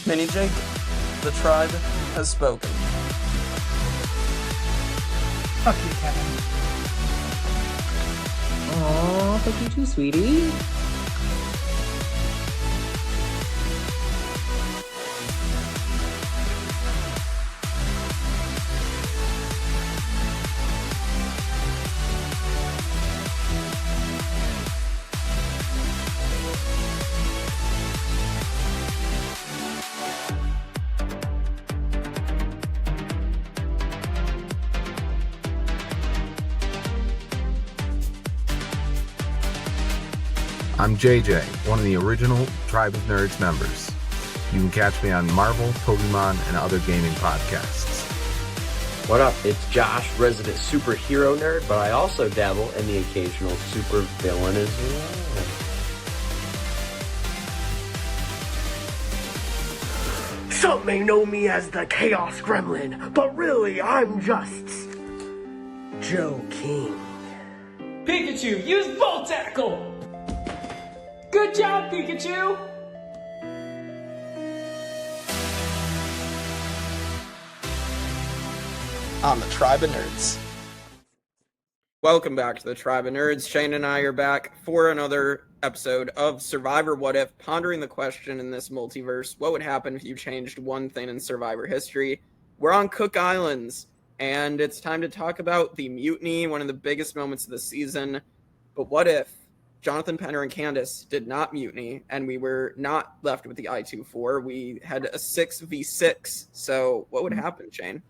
Mini Jake, the tribe has spoken. Fuck you, Kevin. Aw, fuck you too, sweetie. I'm JJ, one of the original Tribe of Nerds members. You can catch me on Marvel, Pokemon, and other gaming podcasts. What up? It's Josh, resident superhero nerd, but I also dabble in the occasional super villain as well. Some may know me as the Chaos Gremlin, but really I'm just Joe King. Pikachu, use Volt Tackle! Good job, Pikachu! On the Tribe of Nerds. Welcome back to the Tribe of Nerds. Shane and I are back for another episode of Survivor What If, pondering the question in this multiverse, what would happen if you changed one thing in Survivor history? We're on Cook Islands, and it's time to talk about the mutiny, one of the biggest moments of the season. But what if Jonathan, Penner, and Candice did not mutiny, and we were not left with the Aitu Four? We had a 6v6. So what would happen, Shane?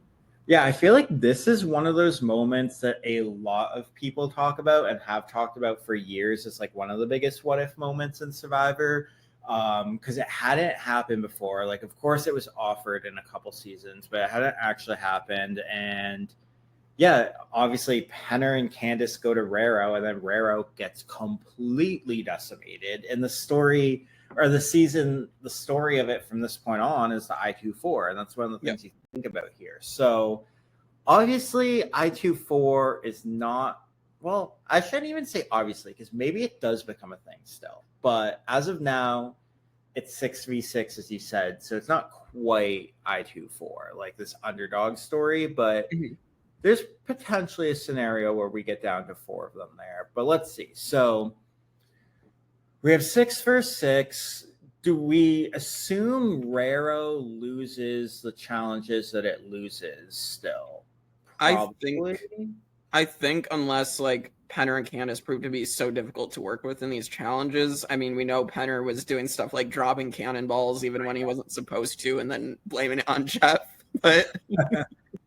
Yeah, I feel like this is one of those moments that a lot of people talk about and have talked about for years. It's like one of the biggest what if moments in Survivor, because it hadn't happened before. Like, of course, it was offered in a couple seasons, but it hadn't actually happened. And yeah, obviously, Penner and Candice go to Rero, and then Rero gets completely decimated. And the story, or the season, the story of it from this point on is the Aitu Four, and that's one of the things you think about here. So obviously, Aitu Four is not, well, I shouldn't even say obviously, because maybe it does become a thing still. But as of now, it's 6v6, as you said, so it's not quite Aitu Four, like this underdog story, but there's potentially a scenario where we get down to 4 of them there. But let's see. So we have 6 versus 6. Do we assume Rero loses the challenges that it loses still? Probably. I think unless like Penner and Candice prove to be so difficult to work with in these challenges. I mean, we know Penner was doing stuff like dropping cannonballs even when he wasn't supposed to, and then blaming it on Jeff. But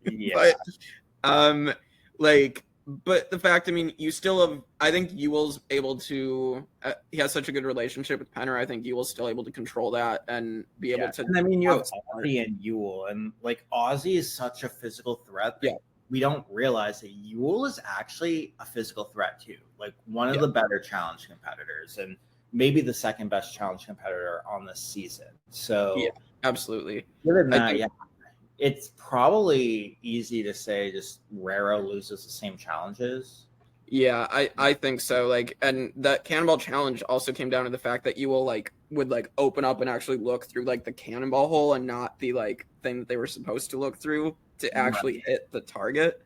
Yeah. But the fact, I mean, you still have, I think Ewell's able to, he has such a good relationship with Penner. I think Ewell's still able to control that and be able to. And I mean, you have Ozzy and Ewell, and like Ozzy is such a physical threat that we don't realize that Ewell is actually a physical threat too. Like one of the better challenge competitors, and maybe the second best challenge competitor on this season. So yeah, absolutely. Given that, it's probably easy to say just Rero loses the same challenges. Yeah, I think so. Like, and that cannonball challenge also came down to the fact that Ewell would open up and actually look through like the cannonball hole and not the like thing that they were supposed to look through to actually hit the target.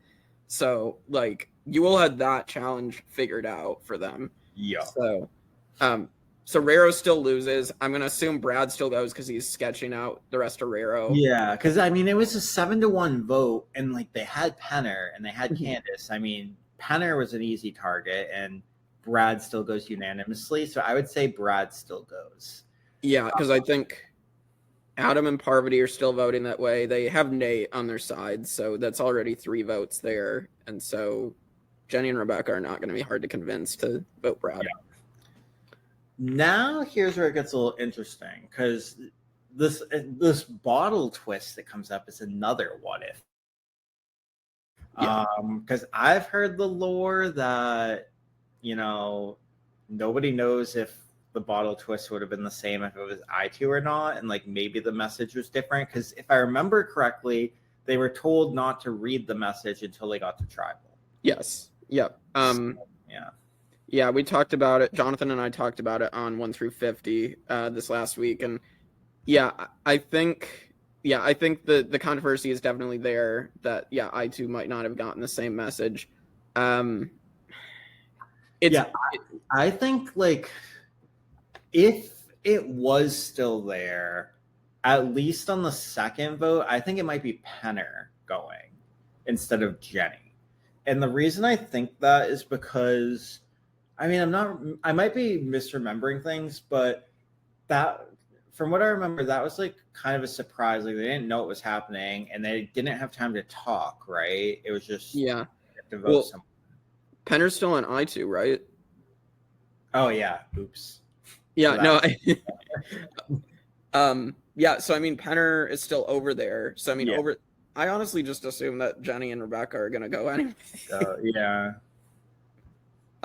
So like Ewell had that challenge figured out for them. Yeah. So Rero still loses. I'm going to assume Brad still goes because he's sketching out the rest of Rero. Yeah, because, I mean, it was a 7-1 vote, and, like, they had Penner and they had Candice. I mean, Penner was an easy target, and Brad still goes unanimously. So I would say Brad still goes. Yeah, because I think Adam and Parvati are still voting that way. They have Nate on their side, so that's already 3 votes there. And so Jenny and Rebecca are not going to be hard to convince to vote Brad. Yeah. Now here's where it gets a little interesting, because this bottle twist that comes up is another what if. Because I've heard the lore that, you know, nobody knows if the bottle twist would have been the same if it was Aitu or not, and like maybe the message was different. Because if I remember correctly, they were told not to read the message until they got to tribal. Yes. Yep. Yeah, we talked about it. Jonathan and I talked about it on 1 through 50 this last week, and Yeah, I think the controversy is definitely there that Aitu might not have gotten the same message. It's I think like if it was still there, at least on the second vote, I think it might be Penner going instead of Jenny. And the reason I think that is because I might be misremembering things, but that from what I remember, that was like kind of a surprise. Like they didn't know it was happening and they didn't have time to talk, right? It was just yeah. to vote someone. Penner's still on I2, right? Oh yeah. Oops. Yeah, no. Yeah, so I mean Penner is still over there. So I mean I honestly just assume that Jenny and Rebecca are gonna go anyway. Yeah.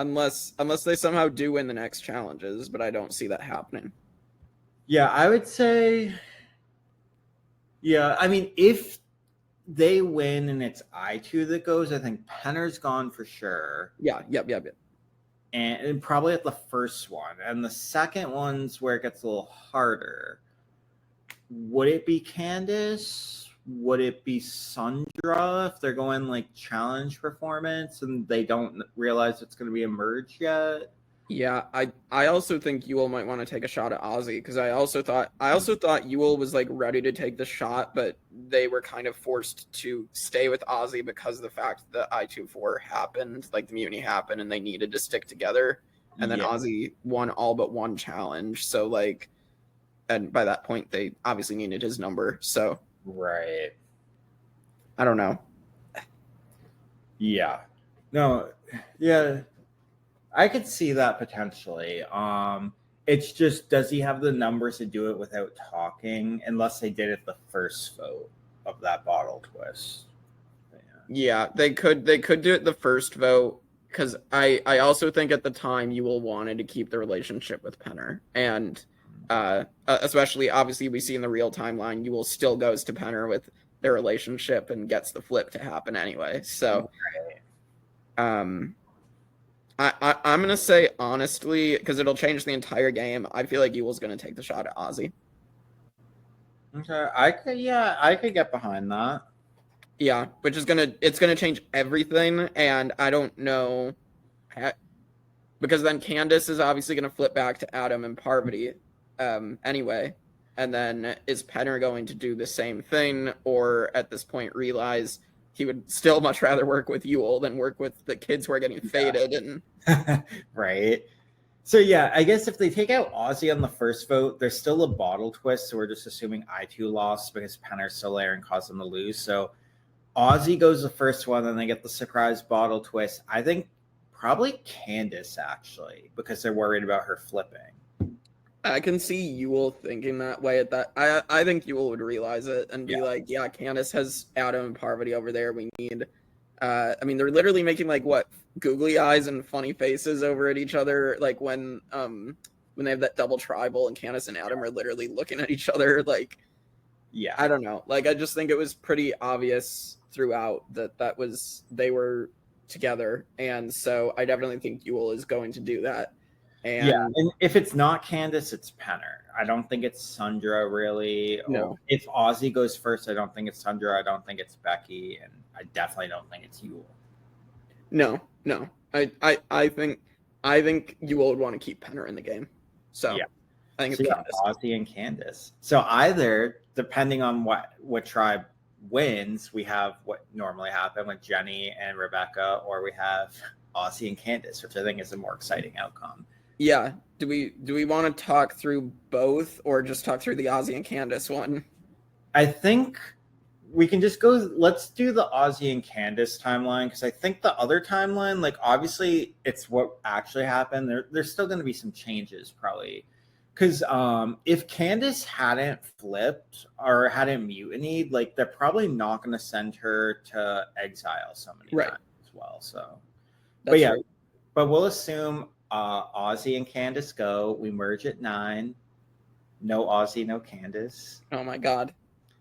Unless they somehow do win the next challenges, but I don't see that happening. Yeah, I would say I mean if they win and it's I2 that goes, I think Penner's gone for sure. Yeah, yep. And probably at the first one. And the second one's where it gets a little harder. Would it be Candice? Would it be Sundra if they're going like challenge performance and they don't realize it's going to be a merge yet? Yeah, I also think Yule might want to take a shot at Ozzy because I also thought Yule was like ready to take the shot, but they were kind of forced to stay with Ozzy because of the fact that Aitu Four happened, like the mutiny happened, and they needed to stick together. And then Ozzy won all but one challenge, so like, and by that point they obviously needed his number. So right, I don't know. Yeah, no, yeah. I could see that potentially. It's just, does he have the numbers to do it without talking? Unless they did it the first vote of that bottle twist. Yeah, they could do it the first vote because I also think at the time Yule wanted to keep the relationship with Penner, and especially obviously we see in the real timeline Yule still goes to Penner with their relationship and gets the flip to happen anyway. So, I'm gonna say honestly, because it'll change the entire game. I feel like Yule's gonna take the shot at Ozzy. Okay, I could get behind that. Yeah, which is it's gonna change everything, and I don't know, because then Candice is obviously gonna flip back to Adam and Parvati, anyway, and then is Penner going to do the same thing, or at this point realize he would still much rather work with Yule than work with the kids who are getting faded and right. So yeah, I guess if they take out Ozzy on the first vote, there's still a bottle twist. So we're just assuming I2 lost because Penner's still there and caused them to lose. So Ozzy goes the first one, and they get the surprise bottle twist. I think probably Candice actually, because they're worried about her flipping. I can see Yule thinking that way at that. I think Yule would realize it and be like, yeah, Candice has Adam and Parvati over there. We need, I mean, they're literally making like what, googly eyes and funny faces over at each other. Like when they have that double tribal and Candice and Adam are literally looking at each other. Like, yeah, I don't know. Like, I just think it was pretty obvious throughout that they were together. And so I definitely think Yule is going to do that. And if it's not Candice, it's Penner. I don't think it's Sundra really. No. If Ozzy goes first, I don't think it's Sundra. I don't think it's Becky, and I definitely don't think it's Yule. No. I think Yule would want to keep Penner in the game. So yeah, I think it's Ozzy and Candice. So either, depending on what tribe wins, we have what normally happen with Jenny and Rebecca, or we have Ozzy and Candice, which I think is a more exciting outcome. Yeah. Do we want to talk through both or just talk through the Ozzy and Candice one? I think we can just go, let's do the Ozzy and Candice timeline, because I think the other timeline, like obviously it's what actually happened. There's still going to be some changes probably. Because if Candice hadn't flipped or hadn't mutinied, like they're probably not going to send her to exile so many times as well. So, but we'll assume Ozzy and Candice go. We merge at 9. No Ozzy, no Candice. Oh my God.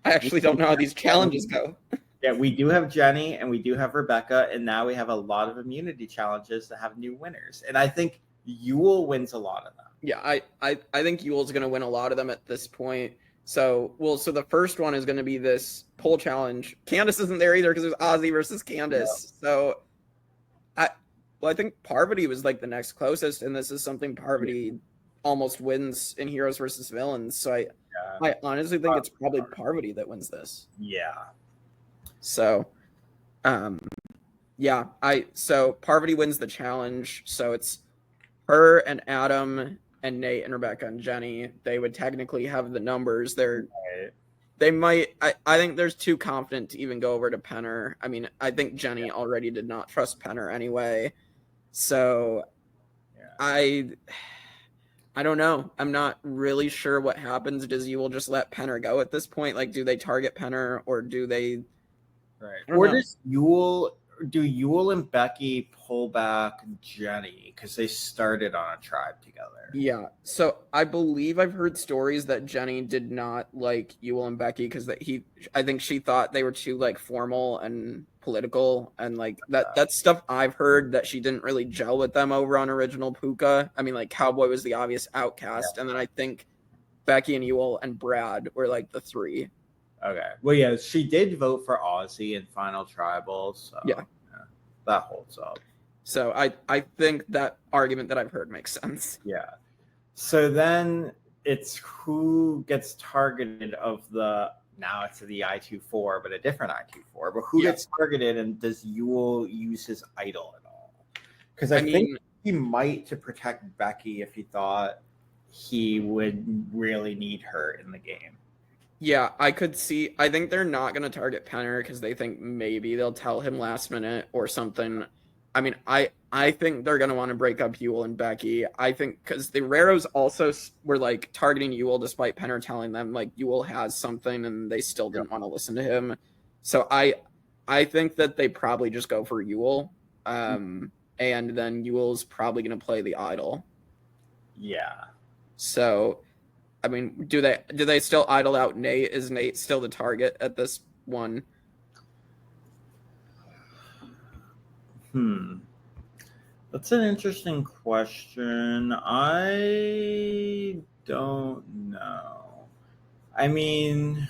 I actually don't know how these challenges go. Yeah, we do have Jenny and we do have Rebecca, and now we have a lot of immunity challenges that have new winners. And I think Yule wins a lot of them. Yeah, I think Yule's going to win a lot of them at this point. So the first one is going to be this poll challenge. Candice isn't there either because there's Ozzy versus Candice. Yeah. So I think Parvati was like the next closest, and this is something Parvati almost wins in Heroes versus Villains. So I honestly think it's probably Parvati that wins this. Yeah. So, so Parvati wins the challenge. So it's her and Adam and Nate and Rebecca and Jenny. They would technically have the numbers. They might. I think there's too confident to even go over to Penner. I mean, I think Jenny already did not trust Penner anyway. So I don't know. I'm not really sure what happens. Does Ewell just let Penner go at this point? Like, do they target Penner or do they? Right. Or does Ewell and Becky pull back Jenny because they started on a tribe together? Yeah. So I believe I've heard stories that Jenny did not like Ewell and Becky because I think she thought they were too like formal and political, and like that's stuff I've heard, that she didn't really gel with them over on original Puka. I mean, like Cowboy was the obvious outcast, and then I think Becky and Ewell and Brad were like the three. Okay. Well, yeah, she did vote for Ozzy in Final Tribal, so yeah, that holds up. So I think that argument that I've heard makes sense. Yeah. So then it's who gets targeted of the, now it's the Aitu Four, but a different Aitu Four. But who gets targeted, and does Ewell use his idol at all? Because I think he might, to protect Becky if he thought he would really need her in the game. Yeah, I could see. I think they're not going to target Penner because they think maybe they'll tell him last minute or something. I mean, I think they're going to want to break up Ewell and Becky. I think because the Raros also were like targeting Ewell despite Penner telling them like Ewell has something, and they still didn't want to listen to him. So I think that they probably just go for Ewell, and then Ewell's probably going to play the idol. Yeah. So, I mean, do they still idle out Nate? Is Nate still the target at this one? That's an interesting question. I don't know. I mean,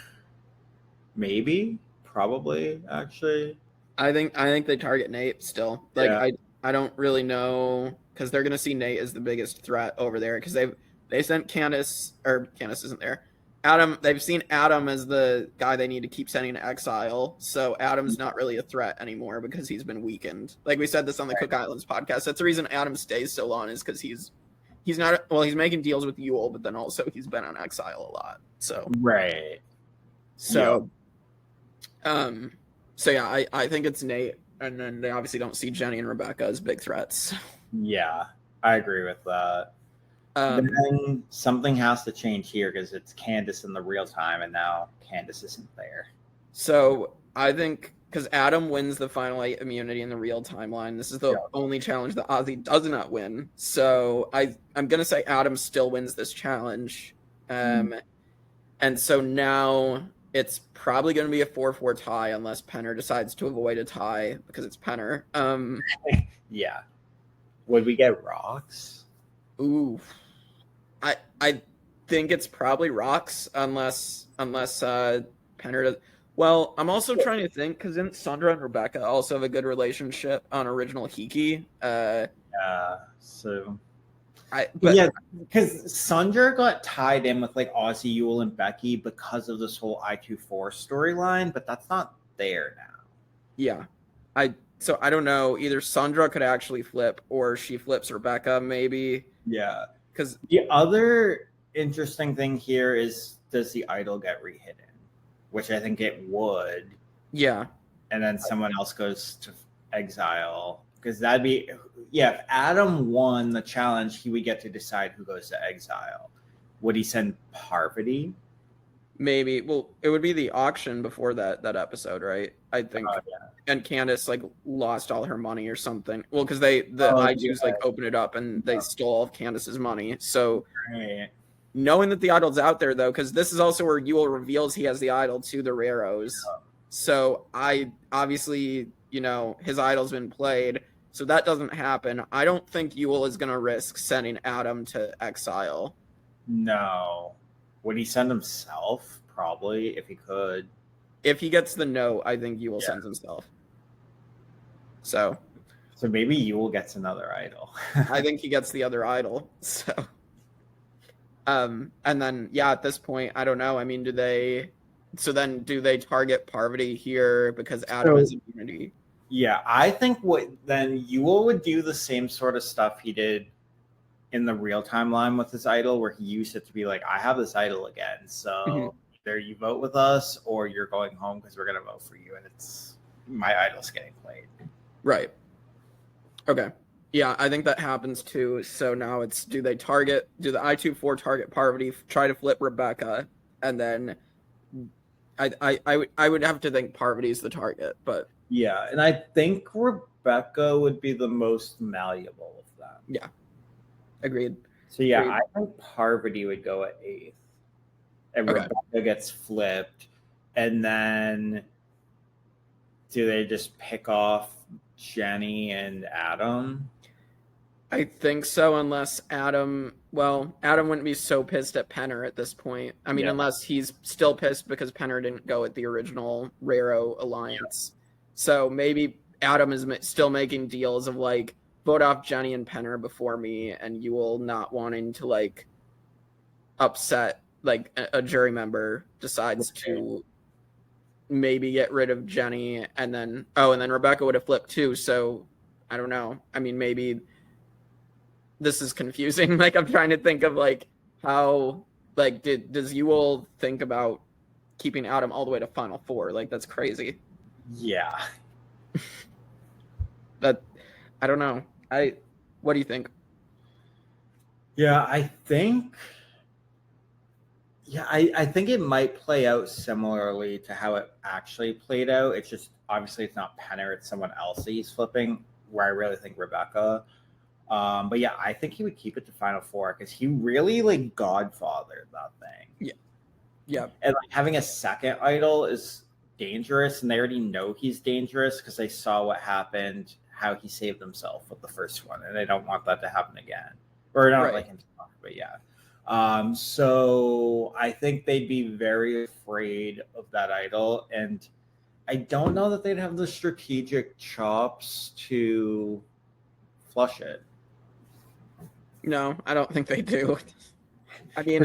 maybe, probably, actually. I think they target Nate still. Like, I don't really know, because they're gonna see Nate as the biggest threat over there, because they sent Candice, or Candice isn't there. Adam, they've seen Adam as the guy they need to keep sending to exile. So Adam's not really a threat anymore because he's been weakened. Like we said this on the Cook Islands podcast. That's the reason Adam stays so long, is because he's not, well, he's making deals with Ewell, but then also he's been on exile a lot. So yeah, I think it's Nate, and then they obviously don't see Jenny and Rebecca as big threats. Yeah, I agree with that. But then something has to change here because it's Candice in the real time, and now Candice isn't there. So I think because Adam wins the Final 8 immunity in the real timeline, this is the only challenge that Ozzy does not win. So I'm going to say Adam still wins this challenge. And so now it's probably going to be a 4-4 tie unless Penner decides to avoid a tie because it's Penner. Yeah. Would we get rocks? Ooh. I think it's probably rocks unless Penner does. Well, I'm also trying to think, because didn't Sandra and Rebecca also have a good relationship on original Hiki? Because Sandra got tied in with like Ozzy, Ewell, and Becky because of this whole Aitu Four storyline, but that's not there now. Yeah, so I don't know. Either Sandra could actually flip, or she flips Rebecca, maybe. Yeah. Because the other interesting thing here is, does the idol get rehidden? Which I think it would. Yeah. And then someone else goes to exile. Because that'd be, if Adam won the challenge, he would get to decide who goes to exile. Would he send Parvati? Maybe. Well, it would be the auction before that episode, right? I think. And Candice like lost all her money or something. Well, because the Aitus like opened it up and they stole all of Candice's money. So knowing that the idol's out there though, because this is also where Ewell reveals he has the idol to the Raros. So I obviously, his idol's been played. So that doesn't happen. I don't think Ewell is going to risk sending Adam to exile. No. Would he send himself? Probably, if he could. If he gets the no, I think Yule sends himself. So maybe Yule gets another idol. I think he gets the other idol. So, and then at this point, I don't know. I mean, do they target Parvati here because Adam has immunity? Yeah, I think then Yule would do the same sort of stuff he did in the real timeline with his idol, where he used it to be like, I have this idol again, so either you vote with us or you're going home because we're gonna vote for you, and it's my idol's getting played. Right. Okay. Yeah, I think that happens too. So now it's, do the Aitu Four target Parvati, try to flip Rebecca, and then I would have to think Parvati's the target, but yeah, and I think Rebecca would be the most malleable of them. Yeah. Agreed. So yeah, I think Parvati would go at 8th. And Rebecca gets flipped. And then do they just pick off Jenny and Adam? I think so, unless Adam wouldn't be so pissed at Penner at this point. I mean, unless he's still pissed because Penner didn't go at the original Raro alliance. So maybe Adam is still making deals of like, vote off Jenny and Penner before me, and Yule not wanting to like upset like a jury member decides to maybe get rid of Jenny, and then Rebecca would have flipped too. So I don't know. I mean, maybe this is confusing. Like, I'm trying to think of like how, like, does Yule think about keeping Adam all the way to Final Four? Like, that's crazy. Yeah. That, I don't know. What do you think? Yeah, I think it might play out similarly to how it actually played out. It's just, obviously it's not Penner, it's someone else that he's flipping, where I really think Rebecca. But yeah, I think he would keep it to Final Four because he really like godfathered that thing. Yeah. Yeah. And like having a second idol is dangerous, and they already know he's dangerous because they saw what happened, how he saved himself with the first one, and they don't want that to happen again. Or not like himself, but yeah. So I think they'd be very afraid of that idol, and I don't know that they'd have the strategic chops to flush it. No, I don't think they do. I mean,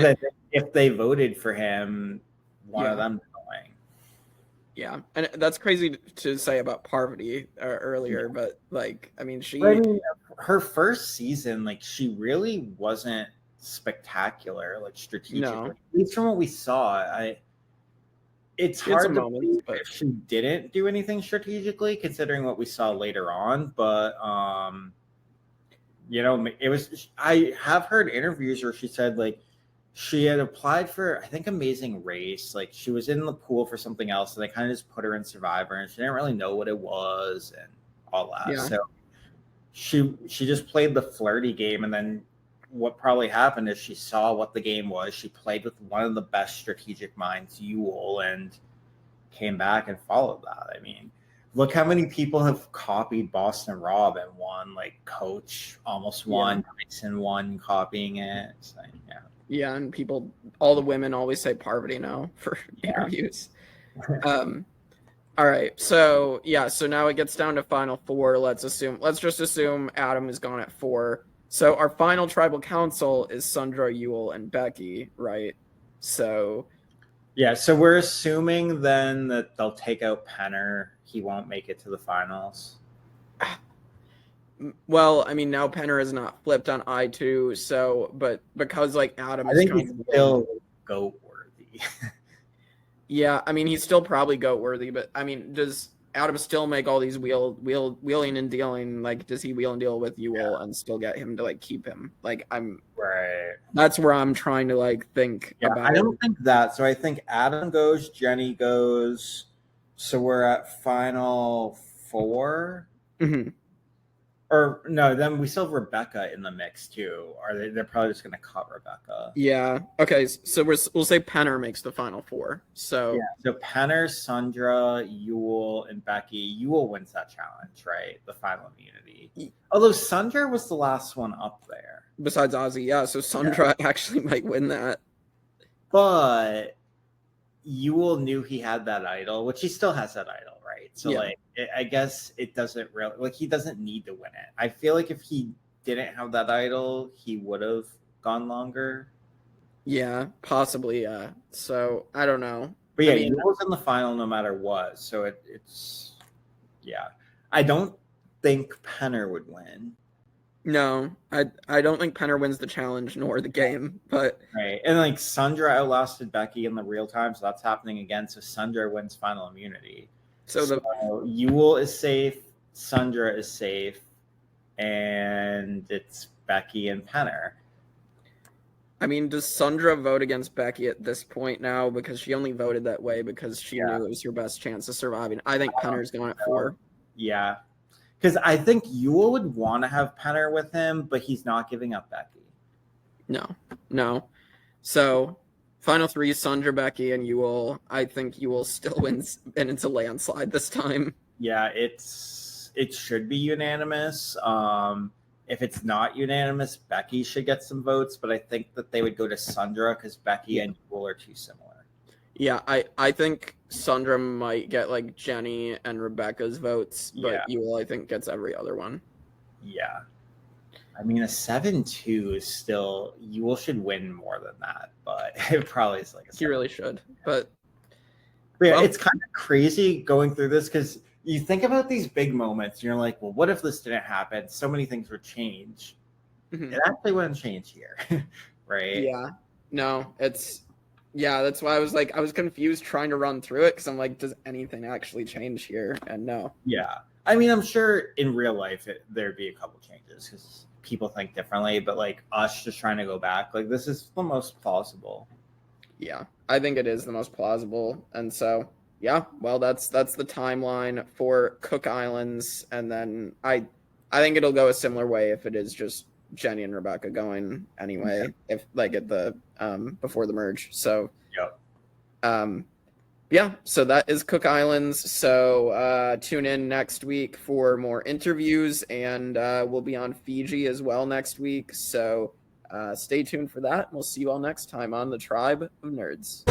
if they voted for him, one of them going. Yeah, and that's crazy to say about Parvati earlier, but like, I mean, her first season, like, she really wasn't spectacular, like strategically. No. At least from what we saw, it's hard to believe if she didn't do anything strategically, considering what we saw later on. But it was. I have heard interviews where she said like she had applied for, I think, Amazing Race. Like, she was in the pool for something else, and they kind of just put her in Survivor, and she didn't really know what it was and all that. Yeah. So she just played the flirty game, and then what probably happened is she saw what the game was. She played with one of the best strategic minds, Yule, and came back and followed that. I mean, look how many people have copied Boston Rob and won. Like, Coach almost won, Tyson won copying it. So, yeah. Yeah, and all the women always say Parvati now for interviews. All right, so now it gets down to Final Four. Let's just assume Adam is gone at 4. So our final tribal council is Sundra, Yule, and Becky, right? So yeah, so we're assuming then that they'll take out Penner. He won't make it to the finals. Well, I mean, now Penner is not flipped on I2, so, but because like Adam, I think he's still goat worthy. Yeah, I mean, he's still probably goat worthy, but I mean, does Adam still make all these wheeling and dealing? Like, does he wheel and deal with Yule and still get him to like keep him? Like, that's where I'm trying to like think about. I don't think that. So I think Adam goes, Jenny goes. So we're at Final Four. Mm-hmm. Or no, then we still have Rebecca in the mix too. They're probably just going to cut Rebecca. Yeah. Okay. So we'll say Penner makes the Final Four. So so Penner, Sundra, Yule, and Becky. Yule wins that challenge, right? The final immunity. Although Sundra was the last one up there. Besides Ozzy, yeah. So Sundra actually might win that. But Yule knew he had that idol, which he still has that idol, right? So Yeah. like, I guess it doesn't really like he doesn't need to win it. I feel like if he didn't have that idol, he would have gone longer. Yeah, possibly. Yeah. So I don't know. But yeah, I mean, Yule's in the final no matter what. So it's yeah. I don't think Penner would win. no, I don't think Penner wins the challenge nor the game, but Right. And like Sundra outlasted Becky in the real time, so that's happening again. So Sundra wins final immunity. so the Yule is safe, Sundra is safe, and it's Becky and Penner. I mean, does Sundra vote against Becky at this point now because she only voted that way because she knew it was her best chance of surviving? I think Penner's going at 4. Yeah. Because I think Yule would want to have Penner with him, but he's not giving up Becky. No. So, final 3, Sundra, Becky, and Yule. I think Yule still wins, and it's a landslide this time. Yeah, it should be unanimous. If it's not unanimous, Becky should get some votes, but I think that they would go to Sundra because Becky and Yule are too similar. Yeah, I think Sundra might get like Jenny and Rebecca's votes, but Yule I think gets every other one. Yeah. I mean, a 7-2 is still, Yule should win more than that, but it probably is like a 7-2. He really should. But yeah, well, it's kind of crazy going through this because you think about these big moments and you're like, well, what if this didn't happen? So many things would change. It actually wouldn't change here, right? Yeah. No, that's why I was confused trying to run through it because I'm like, does anything actually change here? And no. Yeah. I mean, I'm sure in real life there'd be a couple changes because people think differently, but like us just trying to go back, like this is the most plausible. Yeah, I think it is the most plausible. And so, yeah, well, that's the timeline for Cook Islands. And then I think it'll go a similar way if it is just Jenny and Rebecca going anyway, if like at the before the merge. So yeah, so that is Cook Islands. So tune in next week for more interviews, and we'll be on Fiji as well next week. So stay tuned for that. We'll see you all next time on the Tribe of Nerds.